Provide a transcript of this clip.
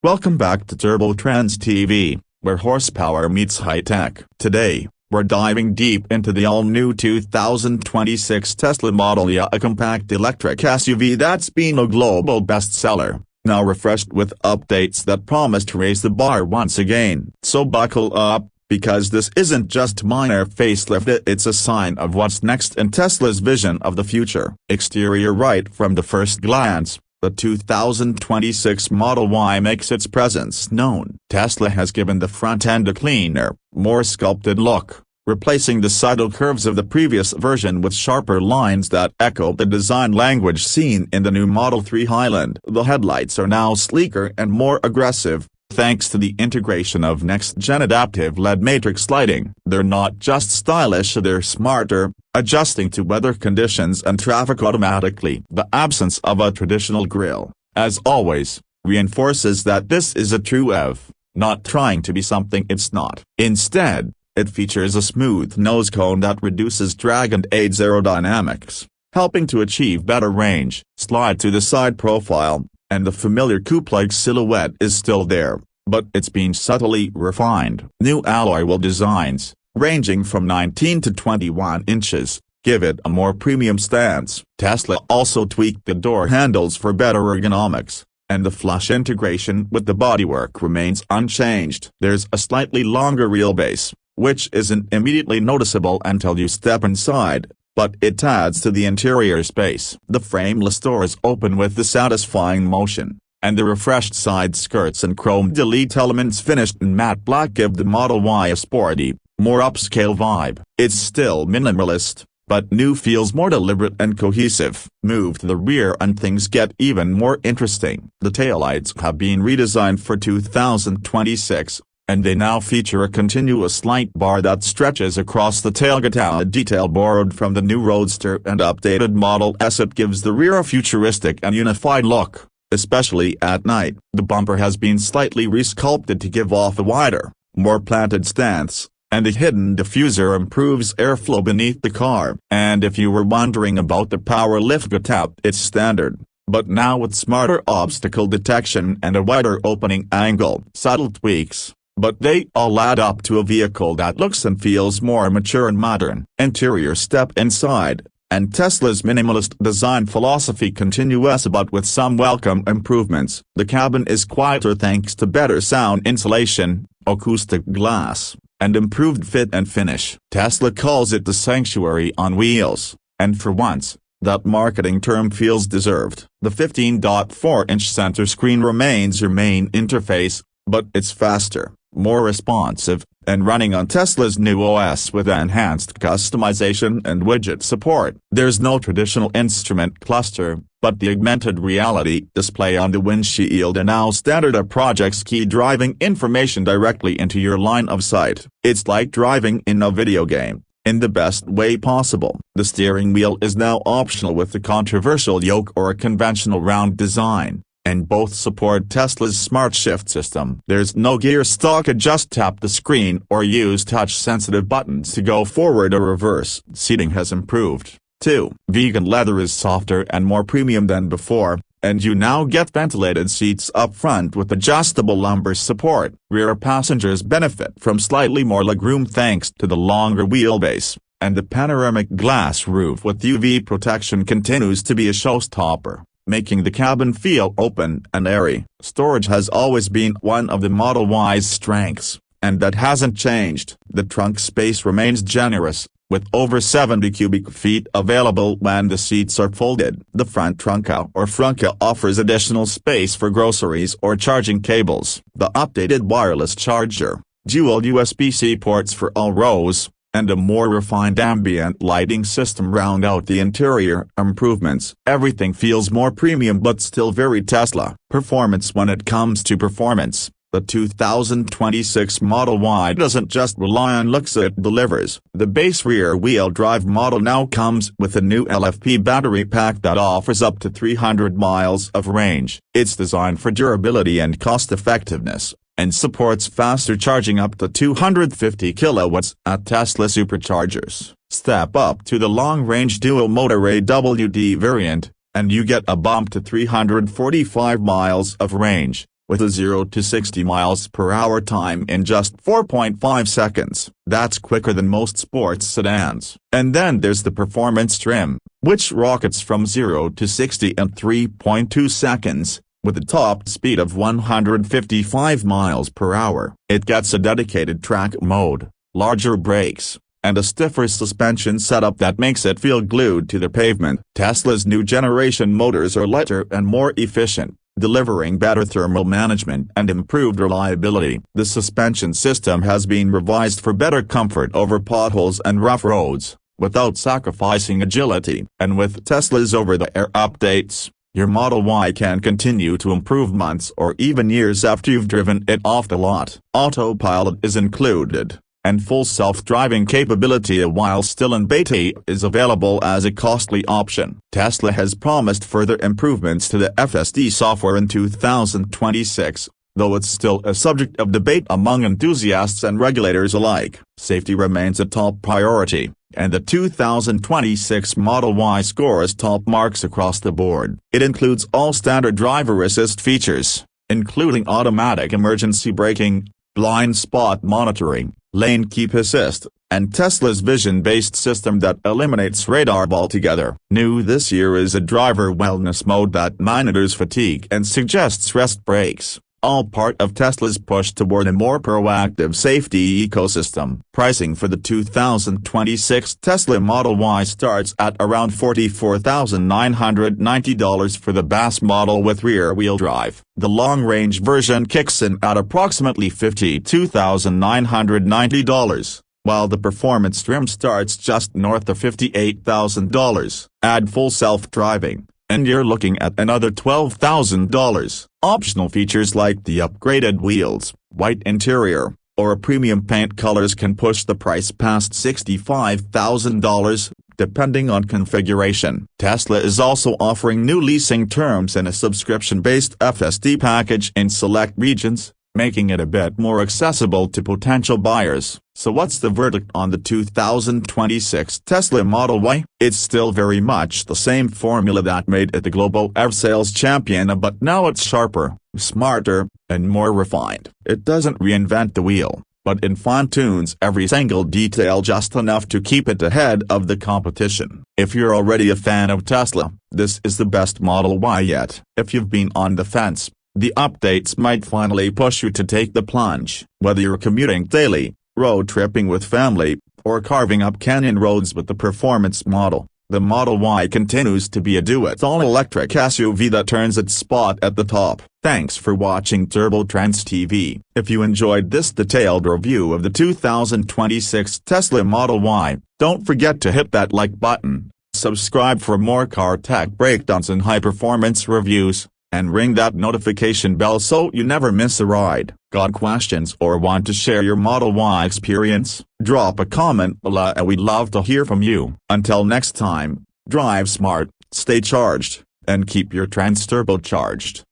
Welcome back to Turbo Trendz TV, where horsepower meets high-tech. Today, we're diving deep into the all-new 2026 Tesla Model Y, a compact electric SUV that's been a global bestseller, now refreshed with updates that promise to raise the bar once again. So buckle up, because this isn't just minor facelift, it's a sign of what's next in Tesla's vision of the future. Exterior: right from the first glance, the 2026 Model Y makes its presence known. Tesla has given the front end a cleaner, more sculpted look, replacing the subtle curves of the previous version with sharper lines that echo the design language seen in the new Model 3 Highland. The headlights are now sleeker and more aggressive, thanks to the integration of next-gen adaptive LED matrix lighting. They're not just stylish, they're smarter, adjusting to weather conditions and traffic automatically. The absence of a traditional grille, as always, reinforces that this is a true EV, not trying to be something it's not. Instead, it features a smooth nose cone that reduces drag and aids aerodynamics, helping to achieve better range. Slide to the side profile, and the familiar coupe-like silhouette is still there, but it's been subtly refined. New alloy wheel designs, ranging from 19 to 21 inches, give it a more premium stance. Tesla also tweaked the door handles for better ergonomics, and the flush integration with the bodywork remains unchanged. There's a slightly longer wheelbase, which isn't immediately noticeable until you step inside, but it adds to the interior space. The frameless doors open with the satisfying motion, and the refreshed side skirts and chrome delete elements finished in matte black give the Model Y a sporty, more upscale vibe. It's still minimalist, but new feels more deliberate and cohesive. Move to the rear and things get even more interesting. The taillights have been redesigned for 2026. And they now feature a continuous light bar that stretches across the tailgate, a detail borrowed from the new Roadster and updated Model S. It gives the rear a futuristic and unified look, especially at night. The bumper has been slightly resculpted to give off a wider, more planted stance, and the hidden diffuser improves airflow beneath the car. And if you were wondering about the power liftgate, it's standard, but now with smarter obstacle detection and a wider opening angle. Subtle tweaks, but they all add up to a vehicle that looks and feels more mature and modern. Interior: step inside, and Tesla's minimalist design philosophy continues, but with some welcome improvements. The cabin is quieter thanks to better sound insulation, acoustic glass, and improved fit and finish. Tesla calls it the sanctuary on wheels, and for once, that marketing term feels deserved. The 15.4-inch center screen remains your main interface, but it's faster, more responsive, and running on Tesla's new OS with enhanced customization and widget support. There's no traditional instrument cluster, but the augmented reality display on the windshield and now standard projects key driving information directly into your line of sight. It's like driving in a video game, in the best way possible. The steering wheel is now optional with the controversial yoke or a conventional round design, and both support Tesla's Smart Shift system. There's no gear stalk, just tap the screen or use touch-sensitive buttons to go forward or reverse. Seating has improved, too. Vegan leather is softer and more premium than before, and you now get ventilated seats up front with adjustable lumbar support. Rear passengers benefit from slightly more legroom thanks to the longer wheelbase, and the panoramic glass roof with UV protection continues to be a showstopper, making the cabin feel open and airy. Storage has always been one of the Model Y's strengths, and that hasn't changed. The trunk space remains generous, with over 70 cubic feet available when the seats are folded. The front trunka or frunka offers additional space for groceries or charging cables. The updated wireless charger, dual USB-C ports for all rows, and a more refined ambient lighting system round out the interior improvements. Everything feels more premium but still very Tesla. Performance: when it comes to performance, the 2026 Model Y doesn't just rely on looks, it delivers. The base rear-wheel drive model now comes with a new LFP battery pack that offers up to 300 miles of range. It's designed for durability and cost-effectiveness, and supports faster charging up to 250 kilowatts at Tesla superchargers. Step up to the long-range dual-motor AWD variant, and you get a bump to 345 miles of range. with a 0 to 60 miles per hour time in just 4.5 seconds. That's quicker than most sports sedans. And then there's the performance trim, which rockets from 0 to 60 in 3.2 seconds. With a top speed of 155 miles per hour. It gets a dedicated track mode, larger brakes, and a stiffer suspension setup that makes it feel glued to the pavement. Tesla's new generation motors are lighter and more efficient, delivering better thermal management and improved reliability. The suspension system has been revised for better comfort over potholes and rough roads, without sacrificing agility. And with Tesla's over-the-air updates, your Model Y can continue to improve months or even years after you've driven it off the lot. Autopilot is included, and full self-driving capability, while still in beta, is available as a costly option. Tesla has promised further improvements to the FSD software in 2026, though it's still a subject of debate among enthusiasts and regulators alike. Safety remains a top priority, and the 2026 Model Y scores top marks across the board. It includes all standard driver assist features, including automatic emergency braking, blind spot monitoring, lane keep assist, and Tesla's vision-based system that eliminates radar altogether. New this year is a driver wellness mode that monitors fatigue and suggests rest breaks, all part of Tesla's push toward a more proactive safety ecosystem. Pricing for the 2026 Tesla Model Y starts at around $44,990 for the base model with rear-wheel drive. The long-range version kicks in at approximately $52,990, while the performance trim starts just north of $58,000. Add full self-driving, and you're looking at another $12,000. Optional features like the upgraded wheels, white interior, or premium paint colors can push the price past $65,000, depending on configuration. Tesla is also offering new leasing terms and a subscription-based FSD package in select regions, making it a bit more accessible to potential buyers. So what's the verdict on the 2026 Tesla Model Y? It's still very much the same formula that made it the global EV sales champion, but now it's sharper, smarter, and more refined. It doesn't reinvent the wheel, but it fine-tunes every single detail just enough to keep it ahead of the competition. If you're already a fan of Tesla, this is the best Model Y yet. If you've been on the fence, the updates might finally push you to take the plunge. Whether you're commuting daily, road tripping with family, or carving up canyon roads with the performance model, the Model Y continues to be a do-it-all electric SUV that turns its spot at the top. Thanks for watching Turbo Trendz TV. If you enjoyed this detailed review of the 2026 Tesla Model Y, don't forget to hit that like button, subscribe for more car tech breakdowns and high-performance reviews, and ring that notification bell so you never miss a ride. Got questions or want to share your Model Y experience? Drop a comment below and we'd love to hear from you. Until next time, drive smart, stay charged, and keep your trends turbocharged.